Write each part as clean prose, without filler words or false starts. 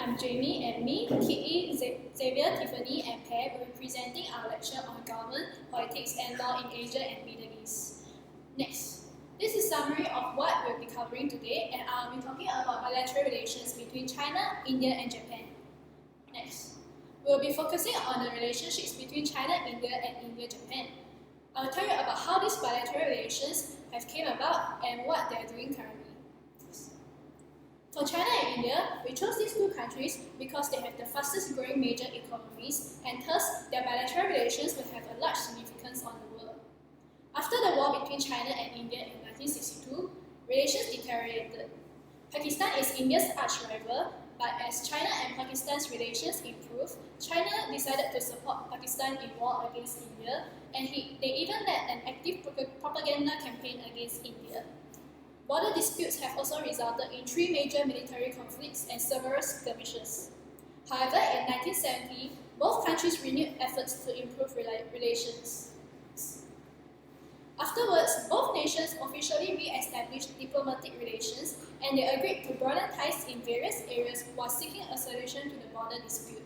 I'm Jamie, and me, Kitty, Xavier, Tiffany, and Pear will be presenting our lecture on government, politics, and law in Asia and Middle East. Next, this is a summary of what we'll be covering today, and I'll be talking about bilateral relations between China, India, and Japan. Next, we'll be focusing on the relationships between China, India, and India-Japan. I'll tell you about how these bilateral relations have came about and what they're doing currently. For China and India, we chose these two countries because they have the fastest growing major economies, and thus their bilateral relations will have a large significance on the world. After the war between China and India in 1962, relations deteriorated. Pakistan is India's arch rival, but as China and Pakistan's relations improved, China decided to support Pakistan in war against India, and they even led an active propaganda campaign against India. Border disputes have also resulted in 3 major military conflicts and several skirmishes. However, in 1970, both countries renewed efforts to improve relations. Afterwards, both nations officially re-established diplomatic relations, and they agreed to broaden ties in various areas while seeking a solution to the border dispute.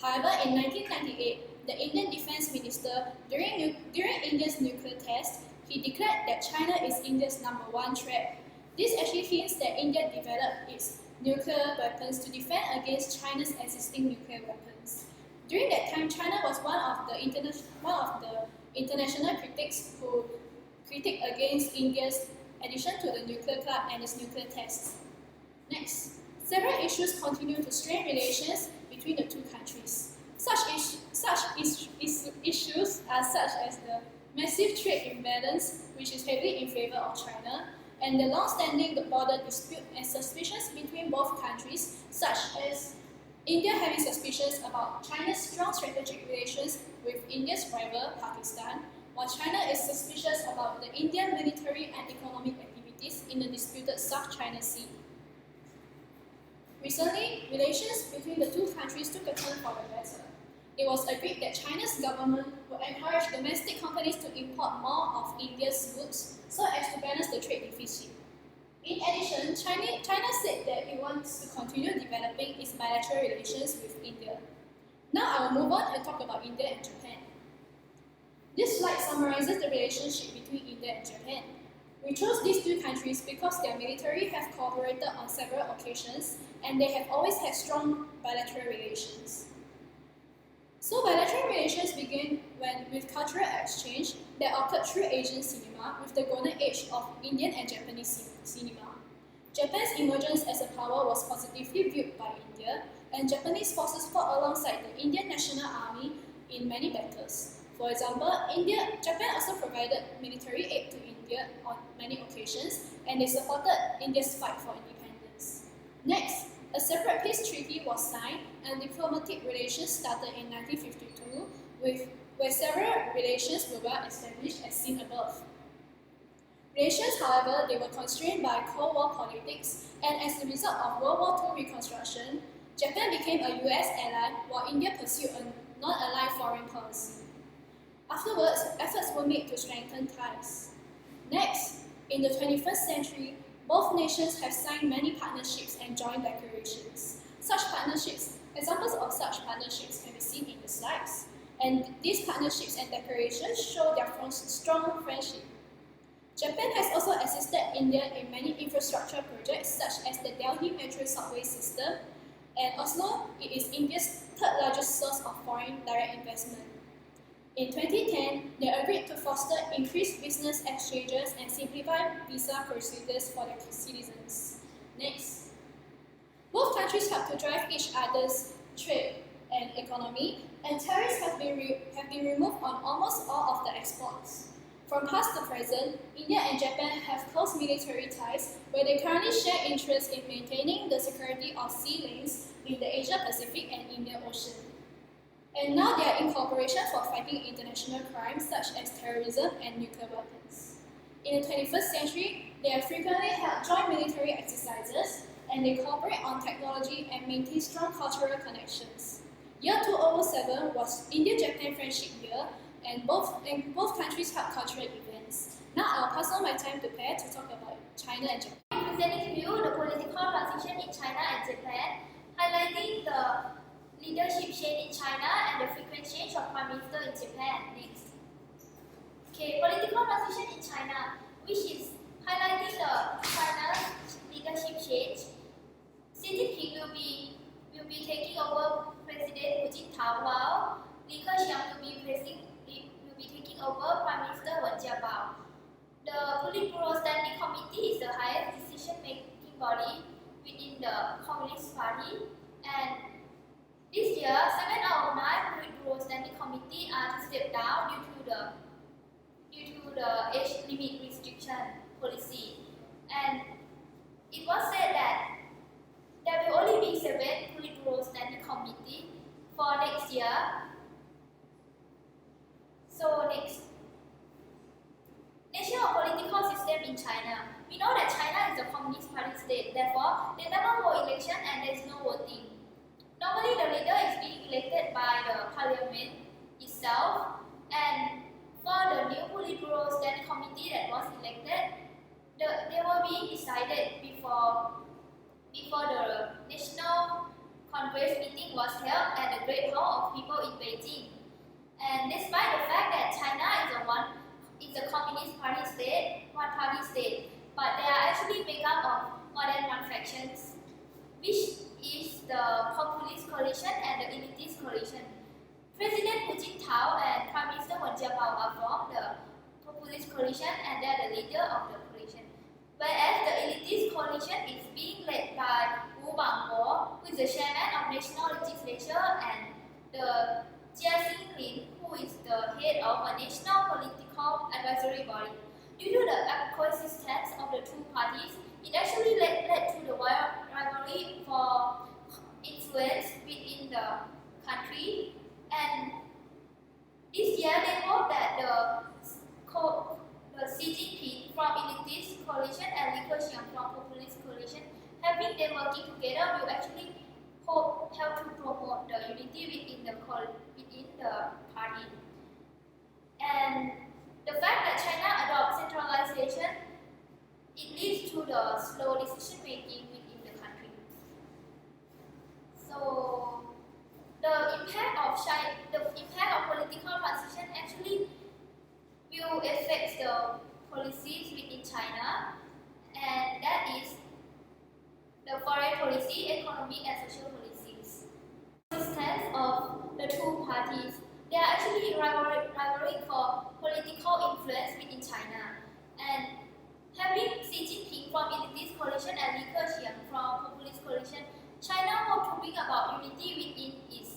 However, in 1998, the Indian Defense Minister, during India's nuclear test, he declared that China is India's #1 threat. This actually hints that India developed its nuclear weapons to defend against China's existing nuclear weapons. During that time, China was one of the international critics who critiqued against India's addition to the nuclear club and its nuclear tests. Next, several issues continue to strain relations between the two countries. Such issues are such as the massive trade imbalance, which is heavily in favor of China, and the long-standing border dispute and suspicions between both countries, such as India having suspicions about China's strong strategic relations with India's rival, Pakistan, while China is suspicious about the Indian military and economic activities in the disputed South China Sea. Recently, relations between the two countries took a turn for the better. It was agreed that China's government would encourage domestic companies to import more of India's goods so as to balance the trade deficit. In addition, China said that it wants to continue developing its bilateral relations with India. Now I will move on and talk about India and Japan. This slide summarizes the relationship between India and Japan. We chose these two countries because their military have cooperated on several occasions, and they have always had strong bilateral relations. So bilateral relations began with cultural exchange that occurred through Asian cinema with the golden age of Indian and Japanese cinema. Japan's emergence as a power was positively viewed by India, and Japanese forces fought alongside the Indian National Army in many battles. For example, Japan also provided military aid to India on many occasions, and they supported India's fight for independence. Next, a separate peace treaty was signed and diplomatic relations started in 1952, where several relations were well established as seen above. Relations, however, they were constrained by Cold War politics, and as a result of World War II reconstruction, Japan became a US ally while India pursued a non-aligned foreign policy. Afterwards, efforts were made to strengthen ties. Next, in the 21st century, both nations have signed many partnerships and joint declarations. Examples of such partnerships can be seen in the slides, and these partnerships and declarations show their strong friendship. Japan has also assisted India in many infrastructure projects such as the Delhi Metro subway system, and also it is India's third largest source of foreign direct investment. In 2010, they agreed to foster increased business exchanges and simplify visa procedures for their citizens. Next, both countries help to drive each other's trade and economy, and tariffs have been removed on almost all of the exports. From past to present, India and Japan have close military ties where they currently share interests in maintaining the security of sea lanes in the Asia-Pacific and Indian Ocean. And now they are in cooperation for fighting international crimes such as terrorism and nuclear weapons. In the 21st century, they have frequently held joint military exercises, and they cooperate on technology and maintain strong cultural connections. Year 2007 was India-Japan Friendship Year, and both countries held cultural events. Now I'll pass on my time to Pear to talk about China and Japan. Presenting to you the political transition in China and Japan, highlighting leadership change in China and the frequent change of prime minister in Japan. Next. Okay, political transition in China, which is highlighting the China's leadership change. Xi Jinping will be taking over President Hu Jintao, while Li Keqiang will be taking over Prime Minister Wen Jiabao. The Politburo Standing Committee is the highest decision-making body within the Communist Party, and this year, 7 out of 9 Politburo Standing Committee are to step down due to the age limit restriction policy. And it was said that there will only be 7 Politburo Standing Committee for next year. So next. National political system in China. We know that China is a communist party state, therefore they never hold election and there is no voting. Normally the leader is being elected by the parliament itself, and for the new Politburo Standing Committee that was elected, they were being decided before the National Congress meeting was held at the Great Hall of People in Beijing. And despite the fact that China is a communist party state, one-party state, but they are actually made up of more than one factions, which is the populist coalition and the elitist coalition. President Hu Jintao and Prime Minister Wen Jiabao are from the populist coalition and they are the leader of the coalition. Whereas the elitist coalition is being led by Wu Bangbo, who is the chairman of National Legislature, and the Jia Xinlin, who is the head of a national political advisory body. Due to the coexistence of the two parties, it actually led to the rivalry for influence within the country. And this year, they hope that the Xi Jinping from elitist coalition and Li Keqiang from populist coalition, having them working together will actually help to promote the unity within the party. And the fact that China adopts centralization, it leads to the slow decision making within the country. So the impact of political transition actually will affect the policies within China, and that is the foreign policy, economic and social policies. Existence of the two parties, they are actually rivaling for political influence within China. And having Xi Jinping from elitist coalition and Li Keqiang from populist coalition, China hopes to bring about unity within its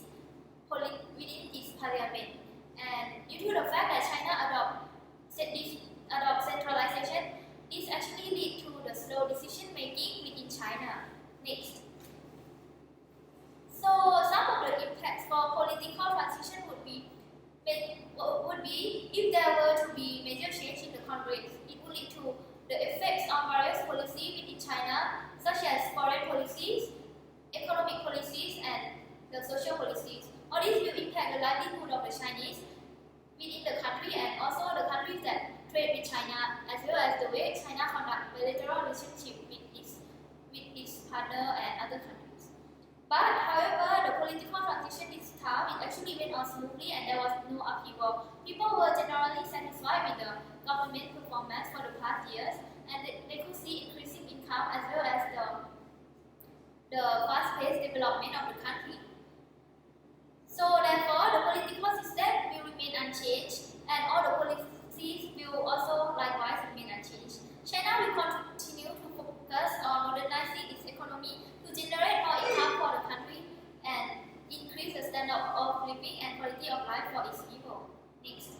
parliament. And due to the fact that China adopt centralization, this actually leads to the slow decision making within China. Next. So some of the impacts for political transition would be if there were to be major change in the Congress, it would lead to the effects on various policies within China, such as foreign policies, economic policies, and the social policies. All these will impact the livelihood of the Chinese within the country and also the countries that trade with China, as well as the way China conducts bilateral relationship with its partner and other countries. But however, the political transition this time it actually went on smoothly and there was no upheaval. People were generally satisfied with the government performance for the past years, and they could see increasing income as well as the fast-paced development of the country. So therefore, the political system will remain unchanged, and all the policies will also likewise remain unchanged. China will continue to focus on modernizing its economy to generate more income for the country and increase the standard of living and quality of life for its people. Next.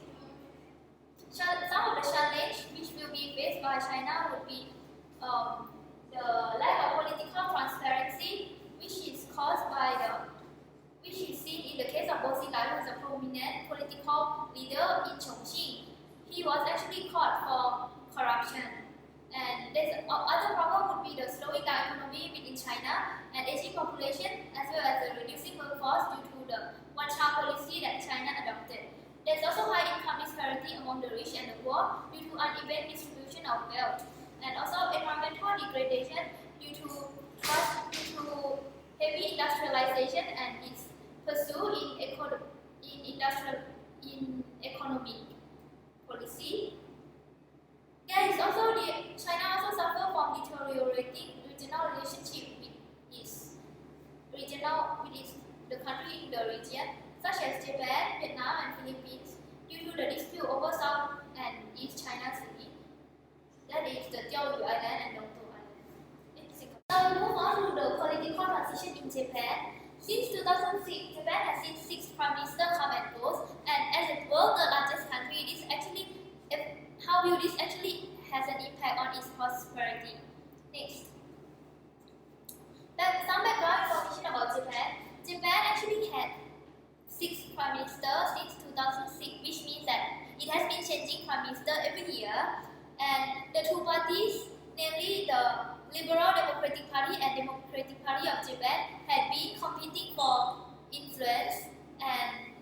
Some of the challenges which will be faced by China would be the lack of political transparency, which is seen in the case of Bo Xilai, who is a prominent political leader in Chongqing. He was actually caught for corruption. And there's other problem would be the slowing down economy within China and aging population, as well as the reducing workforce due to the one-child policy that China adopted. There's also high income disparity among the rich and the poor due to uneven distribution of wealth, and also environmental degradation due to heavy industrialization and its pursue in economic policy. China also suffer from deteriorating regional relationship with the country in the region, such as Japan, Vietnam, and Philippines, due to the dispute over South and East China Sea, that is the Diaoyu Island and Dongtou Island. Now we move on to the political transition in Japan. Since 2006, Japan has seen 6 prime ministers come and go, and as the world's largest country, how will this actually has an impact on its prosperity? Next. Some background information about Japan. Japan actually had 6 prime ministers since 2006, which means that it has been changing prime minister every year. And the two parties, namely the Liberal Democratic Party and Democratic Party of Japan, had been competing for influence. And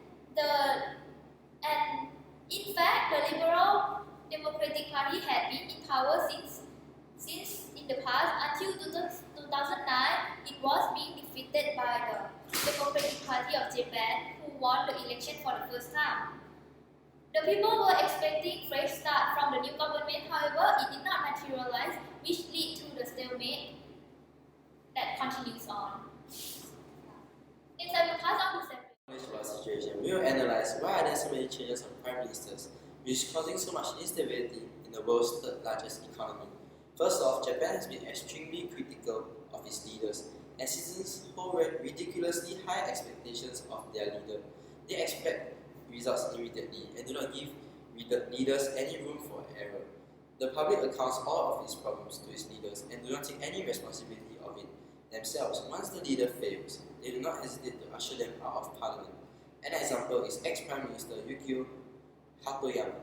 in fact, the Liberal Democratic Party had been in power since in the past until 2009. It was being defeated by the Democratic Party of Japan, who won the election for the first time. The people were expecting fresh start from the new government. However, it did not materialize, which led to the stalemate that continues on. Next, I will pass on to About situation, we will analyze why are there so many changes of prime ministers, which is causing so much instability in the world's third largest economy. First off, Japan has been extremely critical of its leaders, and citizens hold ridiculously high expectations of their leader. They expect results immediately and do not give leaders any room for error. The public accounts all of its problems to its leaders and do not take any responsibility of it themselves. Once the leader fails, they do not hesitate to usher them out of parliament. An example is ex-Prime Minister Yukio Hatoyama.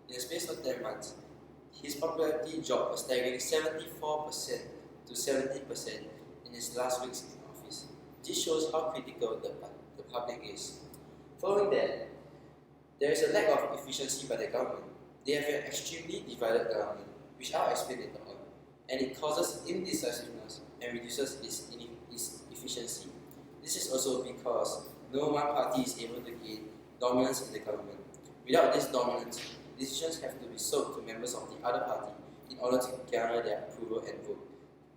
In the space of 10 months, his popularity dropped a staggering 74% to 70% in his last weeks in office. This shows how critical the public is. Following that, there is a lack of efficiency by the government. They have an extremely divided government, which I'll explain later on, and it causes indecisiveness and reduces its efficiency. This is also because no one party is able to gain dominance in the government. Without this dominance, decisions have to be sold to members of the other party in order to garner their approval and vote.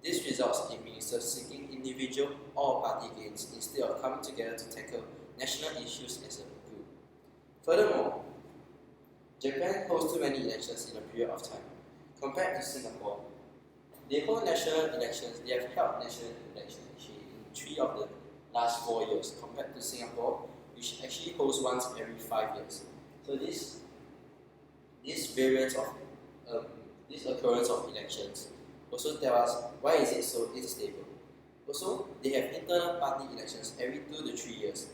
This results in ministers seeking individual or party gains instead of coming together to tackle national issues as a group. Furthermore, Japan holds too many elections in a period of time. Compared to Singapore, they hold national elections. They have held national elections actually in 3 of the last 4 years, compared to Singapore, which actually holds once every 5 years. So this occurrence of elections also tell us why is it so unstable. Also, they have internal party elections every 2 to 3 years.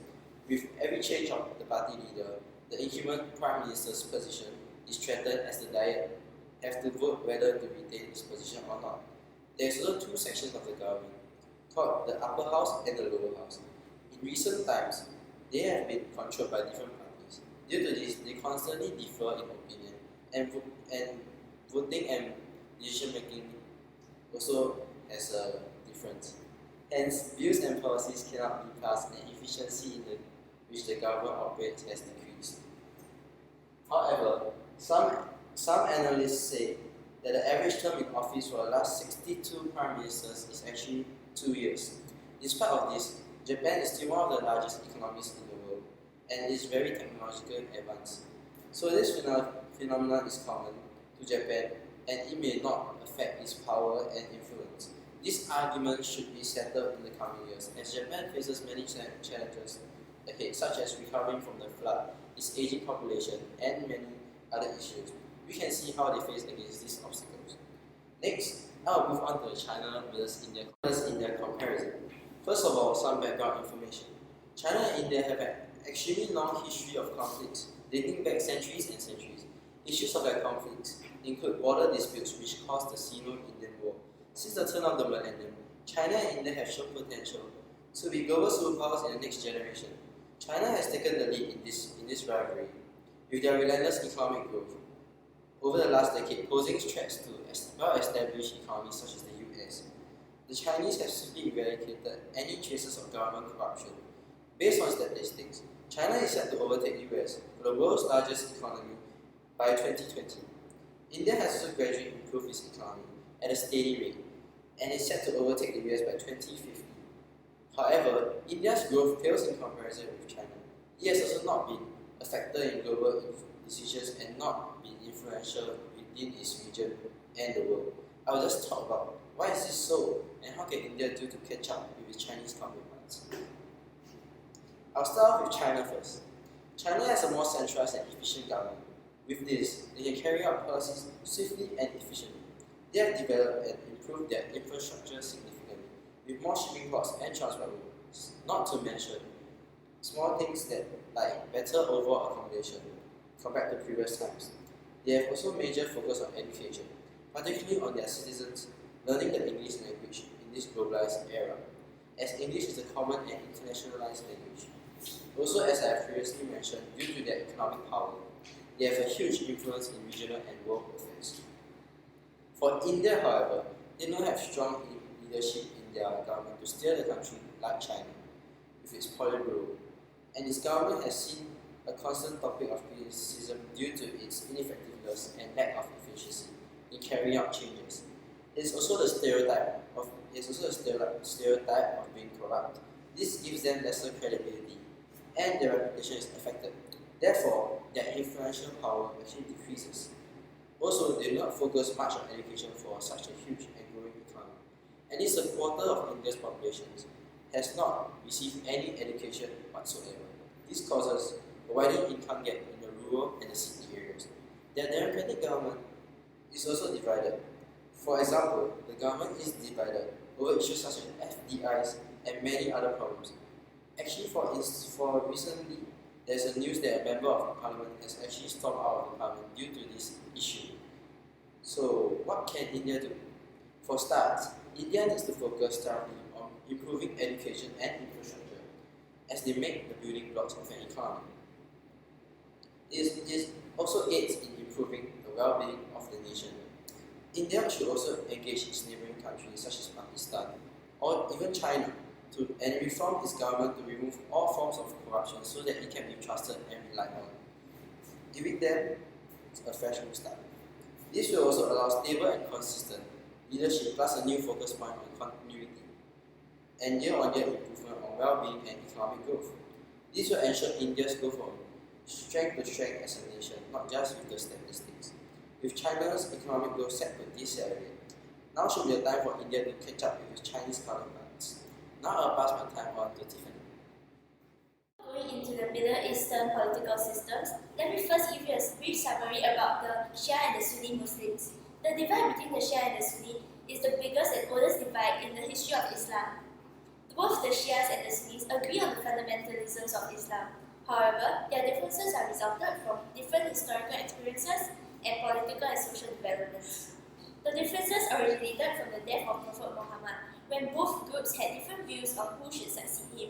With every change of the party leader, the incumbent prime minister's position is threatened as the Diet have to vote whether to retain his position or not. There is also 2 sections of the government, called the upper house and the lower house. In recent times, they have been controlled by different parties. Due to this, they constantly differ in opinion, and voting and decision making also has a difference. Hence, views and policies cannot be passed, and efficiency in which the government operates has decreased. However, some analysts say that the average term in office for the last 62 prime ministers is actually 2 years. In spite of this, Japan is still one of the largest economies in the world and is very technologically advanced. So this phenomenon is common to Japan, and it may not affect its power and influence. This argument should be settled in the coming years, as Japan faces many challenges ahead, such as recovering from the flood, its aging population, and many other issues. We can see how they face against these obstacles. Next, I will move on to the China versus India comparison. First of all, some background information. China and India have an extremely long history of conflicts, dating back centuries and centuries. Issues of their conflicts include border disputes, which caused the Sino-Indian War. Since the turn of the millennium, China and India have shown potential to be global superpowers in the next generation. China has taken the lead in this rivalry, with their relentless economic growth over the last decade, posing threats to well-established economies such as the US. The Chinese have swiftly eradicated any traces of government corruption. Based on statistics, China is set to overtake US for the world's largest economy by 2020. India has also gradually improved its economy at a steady rate and is set to overtake the US by 2050. However, India's growth pales in comparison with China. It has also not been a factor in global decisions and not been influential within its region and the world. I will just talk about why is this so and how can India do to catch up with its Chinese counterparts. I'll start off with China first. China has a more centralized and efficient government. With this, they can carry out policies swiftly and efficiently. They have developed and improved their infrastructure significantly, with more shipping ports and transport routes, not to mention small things like better overall accommodation compared to previous times. They have also major focus on education, particularly on their citizens learning the English language in this globalized era, as English is a common and internationalized language. Also, as I have previously mentioned, due to their economic power, they have a huge influence in regional and world affairs. For India, however, they don't have strong leadership in their government to steer the country like China, with its Politburo, and its government has seen a constant topic of criticism due to its ineffectiveness and lack of efficiency in carrying out changes. It is also the stereotype of being corrupt. This gives them lesser credibility, and their reputation is affected. Therefore, their influential power actually decreases. Also, they do not focus much on education for such a huge and growing economy. At least a quarter of India's population has not received any education whatsoever. This causes a widening income gap in the rural and the city areas. Their democratic government is also divided. For example, the government is divided over issues such as FDIs and many other problems. Actually, for recently, there's a news that a member of the parliament has actually stormed out of the parliament due to this issue. So, what can India do? For starters, India needs to focus thoroughly on improving education and infrastructure, as they make the building blocks of an economy. This also aids in improving the well-being of the nation. India should also engage its neighboring countries such as Pakistan or even China and reform its government to remove all forms of corruption so that it can be trusted and relied on, giving them a fresh new start. This will also allow stable and consistent leadership plus a new focus point on continuity and year-on-year improvement on well-being and economic growth. This will ensure India's go from strength to strength as a nation, not just with the statistics. With China's economic growth set to decelerate, now should be a time for India to catch up with its Chinese counterparts. Now I'll pass my time on to Tiffany. Going into the Middle Eastern political systems, let me first give you a brief summary about the Shia and the Sunni Muslims. The divide between the Shia and the Sunni is the biggest and oldest divide in the history of Islam. Both the Shias and the Sunnis agree on the fundamentalisms of Islam. However, their differences are resulted from different historical experiences and political and social developments. The differences originated from the death of Prophet Muhammad, when both groups had different views of who should succeed him.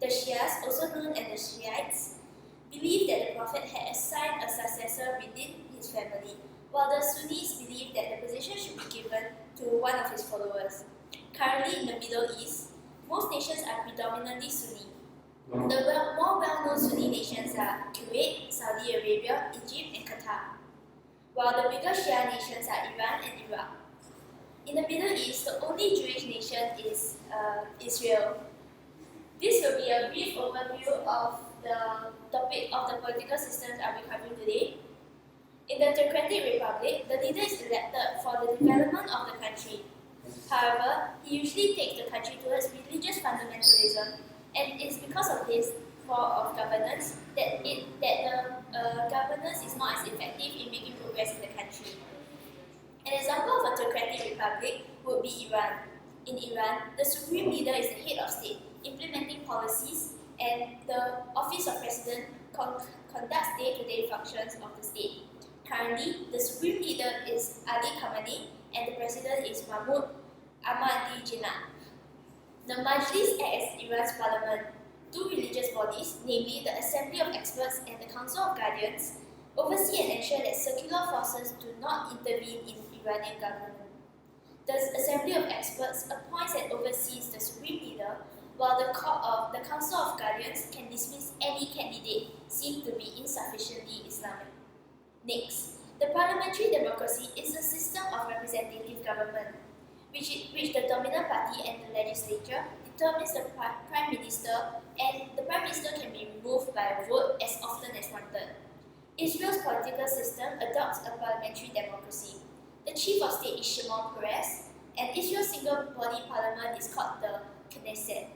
The Shias, also known as the Shiites, believed that the Prophet had assigned a successor within his family, while the Sunnis believed that the position should be given to one of his followers. Currently in the Middle East, most nations are predominantly Sunni. The more well-known Sunni nations are Kuwait, Saudi Arabia, Egypt, and Qatar, while the bigger Shia nations are Iran and Iraq. In the Middle East, the only Jewish nation is Israel. This will be a brief overview of the topic of the political systems I'll be covering today. In the Democratic Republic, the leader is elected for the development of the country. However, he usually takes the country towards religious fundamentalism, and it's because of this form of governance that the governance is not as effective in making progress in the country. An example of a theocratic republic would be Iran. In Iran, the supreme leader is the head of state, implementing policies, and the office of president conducts day-to-day functions of the state. Currently, the supreme leader is Ali Khamenei, and the president is Mahmoud Ahmadinejad. The Majlis acts as Iran's parliament. Two religious bodies, namely the Assembly of Experts and the Council of Guardians, oversee and ensure that secular forces do not intervene in Iranian government. The Assembly of Experts appoints and oversees the supreme leader, while the Council of Guardians can dismiss any candidate seen to be insufficiently Islamic. Next, the parliamentary democracy is a system of representative government, which the dominant party and the legislature determines the prime minister, and the prime minister can be removed by a vote as often as wanted. Israel's political system adopts a parliamentary democracy. The chief of state is Shimon Peres, and Israel's single-body parliament is called the Knesset.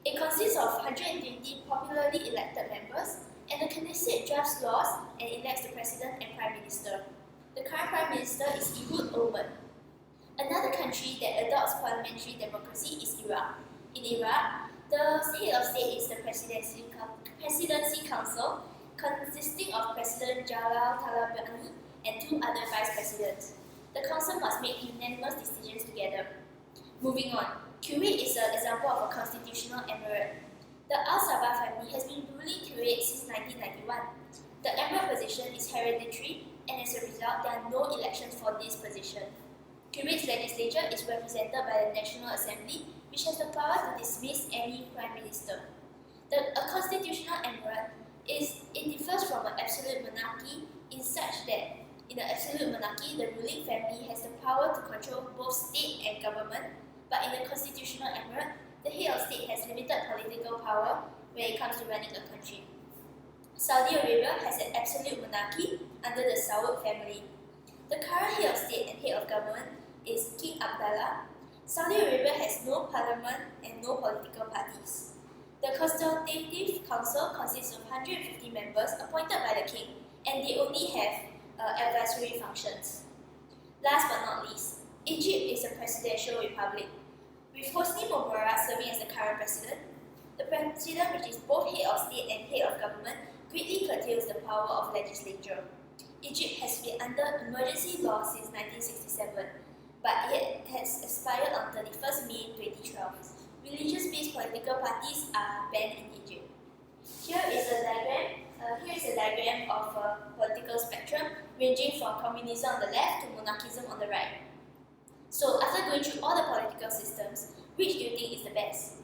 It consists of 120 popularly elected members, and the Knesset drafts laws and elects the president and prime minister. The current prime minister is Ehud Olmert. Another country that adopts parliamentary democracy is Iraq. In Iraq, the head of state is the Presidency Council, consisting of President Jalal Talabani and 2 other vice presidents. The council must make unanimous decisions together. Moving on, Kuwait is an example of a constitutional emirate. The Al Sabah family has been ruling Kuwait since 1991. The emirate position is hereditary, and as a result, there are no elections for this position. Kuwait's legislature is represented by the National Assembly, which has the power to dismiss any prime minister. A constitutional emirate differs from an absolute monarchy in such that in an absolute monarchy, the ruling family has the power to control both state and government, but in a constitutional emirate, the head of state has limited political power when it comes to running a country. Saudi Arabia has an absolute monarchy under the Saud family. The current head of state and head of government is King Abdullah. Saudi Arabia has no parliament and no political parties. The Consultative Council consists of 150 members appointed by the king, and they only have advisory functions. Last but not least, Egypt is a presidential republic. With Hosni Mubarak serving as the current president, the president, which is both head of state and head of government, greatly curtails the power of legislature. Egypt has been under emergency law since 1967, but it has expired on 31st May 2012. Religious-based political parties are banned in Egypt. Here is a diagram of a political spectrum ranging from communism on the left to monarchism on the right. So, after going through all the political systems, which do you think is the best?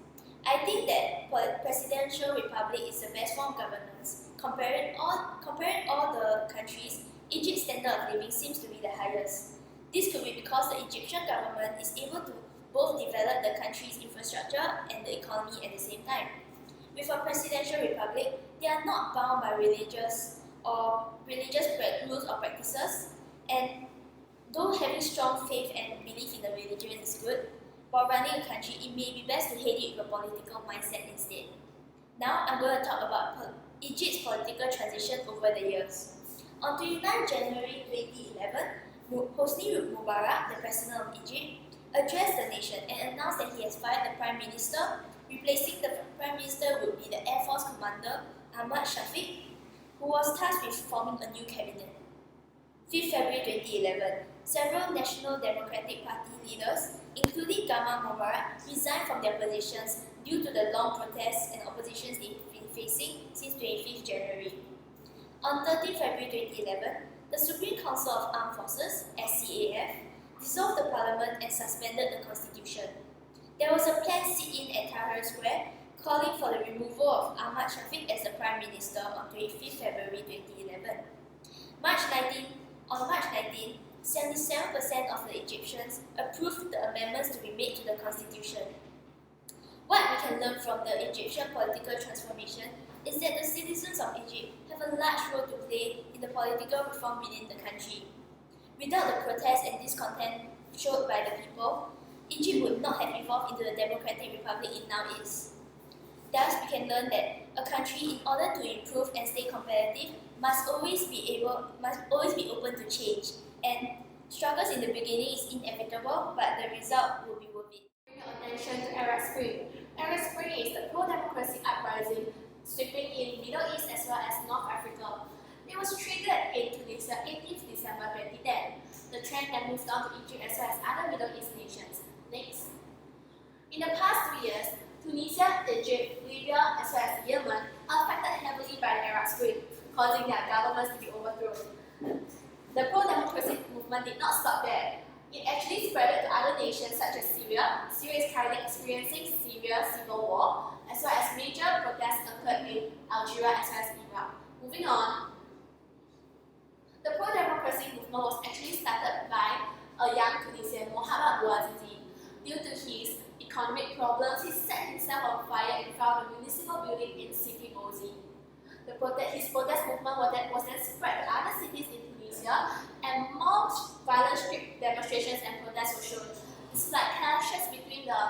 I think that presidential republic is the best form of governance. Comparing all the countries, Egypt's standard of living seems to be the highest. This could be because the Egyptian government is able to both develop the country's infrastructure and the economy at the same time. With a presidential republic, they are not bound by religious rules or practices, and though having strong faith and belief in the religion is good, while running a country, it may be best to head it with a political mindset instead. Now, I'm going to talk about Egypt's political transition over the years. On 29 January 2011, Hosni Mubarak, the president of Egypt, addressed the nation and announced that he has fired the prime minister. Replacing the prime minister would be the Air Force commander Ahmad Shafiq, who was tasked with forming a new cabinet. 5th February 2011, several National Democratic Party leaders, including Gamal Mubarak, resigned from their positions due to the long protests and oppositions they've been facing since 25th January. On 13 February 2011, the Supreme Council of Armed Forces, SCAF, dissolved the parliament and suspended the constitution. There was a planned sit-in at Tahrir Square, calling for the removal of Ahmad Shafiq as the Prime Minister on 25th February 2011. On March 19, 77% of the Egyptians approved the amendments to be made to the constitution. What we can learn from the Egyptian political transformation is that the citizens of Egypt have a large role to play in the political reform within the country. Without the protests and discontent showed by the people, Egypt would not have evolved into the democratic republic it now is. Thus, we can learn that a country, in order to improve and stay competitive, must always be open to change. And struggles in the beginning is inevitable, but the result will be worth it. Bring your attention to Arab Spring. Arab Spring is the pro-democracy uprising sweeping in Middle East as well as North Africa. It was triggered in Tunisia 18th December 2010. The trend then moves on to Egypt as well as other Middle East nations. Next. In the past 2 years, Tunisia, Egypt, Libya, as well as Yemen are affected heavily by the Arab Spring, causing their governments to be overthrown. The pro-democracy movement did not stop there. it actually spread to other nations such as Syria. Syria is currently experiencing severe civil war, as well as major protests occurred in Algeria as well as Iraq. Moving on, the pro-democracy movement was actually started by a young Tunisian, Mohamed Bouazizi. Due to his economic problems, he set himself on fire and found a municipal building in City Ozi. His protest movement was then spread to other cities in Tunisia, and more violent street demonstrations and protests were shown. Despite clashes between the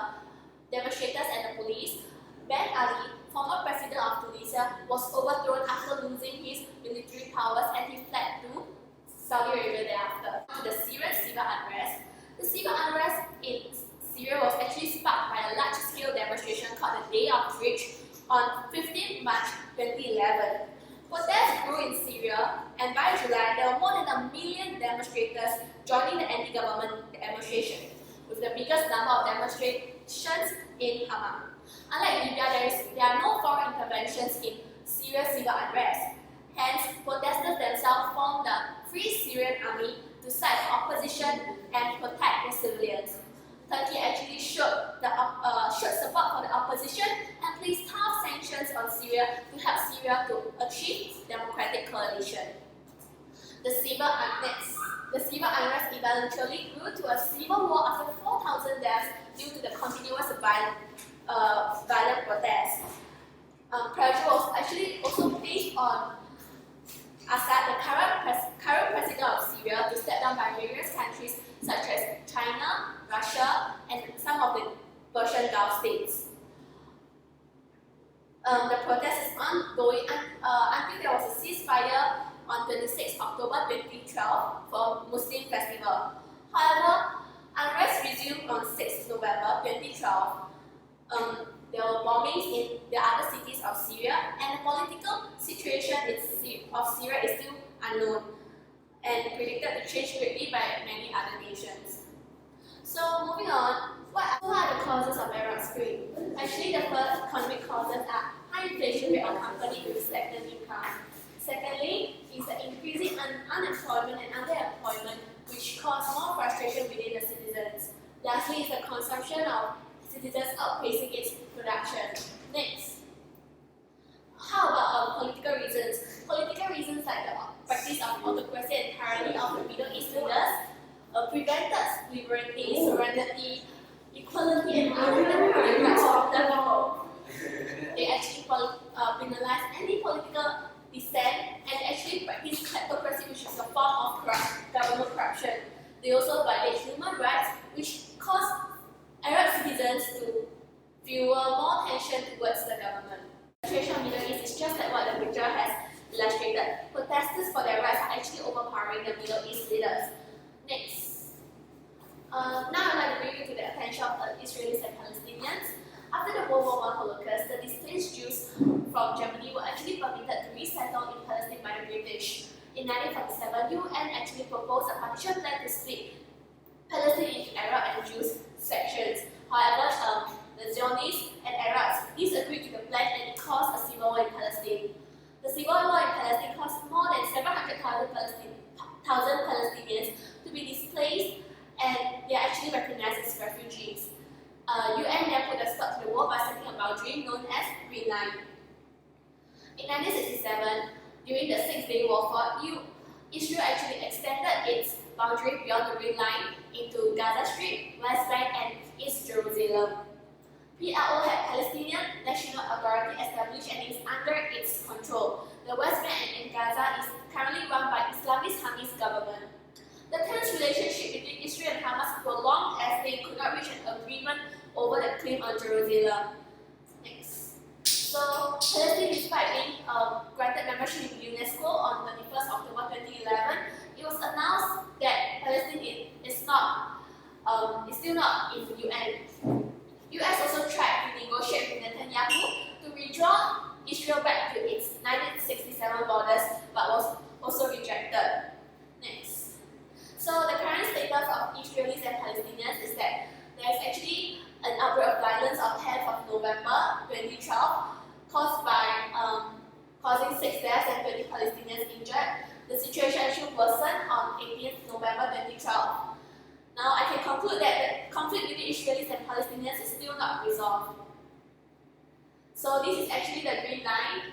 demonstrators and the police, Ben Ali, former president of Tunisia, was overthrown after losing his military powers, and he fled to Saudi Arabia thereafter. To the Syrian civil unrest. The civil unrest in Syria was actually sparked by a large-scale demonstration called the Day of Rage on 15 March 2011. Protests grew in Syria, and by July, there were more than 1 million demonstrators joining the anti-government demonstration, with the biggest number of demonstrations in Hama. Unlike Libya, there are no foreign interventions in Syria's civil unrest. Hence, protesters themselves formed the Free Syrian Army to side the opposition and protect the civilians. Turkey actually showed support for the opposition and placed tough sanctions on Syria to help Syria to achieve democratic coalition. The civil unrest eventually grew to a civil war after 4,000 deaths due to the continuous violent protests. Pressure was actually also placed on Assad, the current president of Syria, to step down by various countries such as China, Russia, and some of the Persian Gulf states. The protest is ongoing until there was a ceasefire on 26 October 2012 for Muslim festival. However, unrest resumed on 6 November 2012. There were bombings in the other cities of Syria, and the political situation of Syria is still unknown and predicted to change greatly by many other nations. So moving on, what are the causes of Arab Spring? Actually, the first economic causes are high inflation rate accompanied with stagnant income. Secondly, is the increasing unemployment and underemployment, which cause more frustration within the citizens. Lastly, is the consumption of citizens outpacing its production. Next, how about political reasons? Political reasons like the practice of autocracy and tyranny of the Middle East leaders prevented liberty, sovereignty, equality, and other democratic rights of the people. They actually penalized any political dissent and actually practiced kleptocracy, which is a form of government corruption. They also violate human rights, which caused Arab citizens to fuel more tension towards the government. The situation of the Middle East is just like what the picture has illustrated. Protesters for their rights are actually overpowering the Middle East leaders. Next. Now I'd like to bring you to the attention of the Israelis and Palestinians. After the World War I Holocaust, the displaced Jews from Germany were actually permitted to resettle in Palestine by the British. In 1947, UN actually proposed a partition plan to split Palestine into Arab and Jews sections. However, the Zionists and Arabs disagreed to the plan, and it caused a civil war in Palestine. The civil war in Palestine caused more than 700,000 Palestinians to be displaced, and they are actually recognized as refugees. UN then put a stop to the war by setting a boundary known as Green Line. In 1967, during the Six-Day War, Israel actually extended its boundary beyond the Green Line into Gaza Strip, West Bank, and East Jerusalem. PLO had Palestinian National Authority established and is under its control. The West Bank and Gaza is currently run by Islamist Hamas government. The tense relationship between Israel and Hamas prolonged as they could not reach an agreement over the claim on Jerusalem. Next. So, Palestine, despite being granted membership in UNESCO on 21st October 2011, it was announced that Palestine is still not in the UN. US also tried to negotiate with Netanyahu to withdraw Israel back to its 1967 borders, but was also rejected. Next. So the current status of Israelis and Palestinians is that there is actually an outbreak of violence on 10th of November 2012 caused by causing 6 deaths and 20 Palestinians injured. The situation actually worsened on 18th November 2012. Now I can conclude that the conflict between Israelis and Palestinians is still not resolved. So this is actually the green line,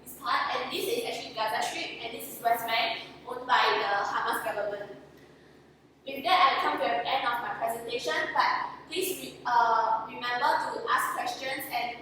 this part, and this is actually Gaza Strip, and this is West Bank, owned by the Hamas government. With that, I come to the end of my presentation, but please remember to ask questions and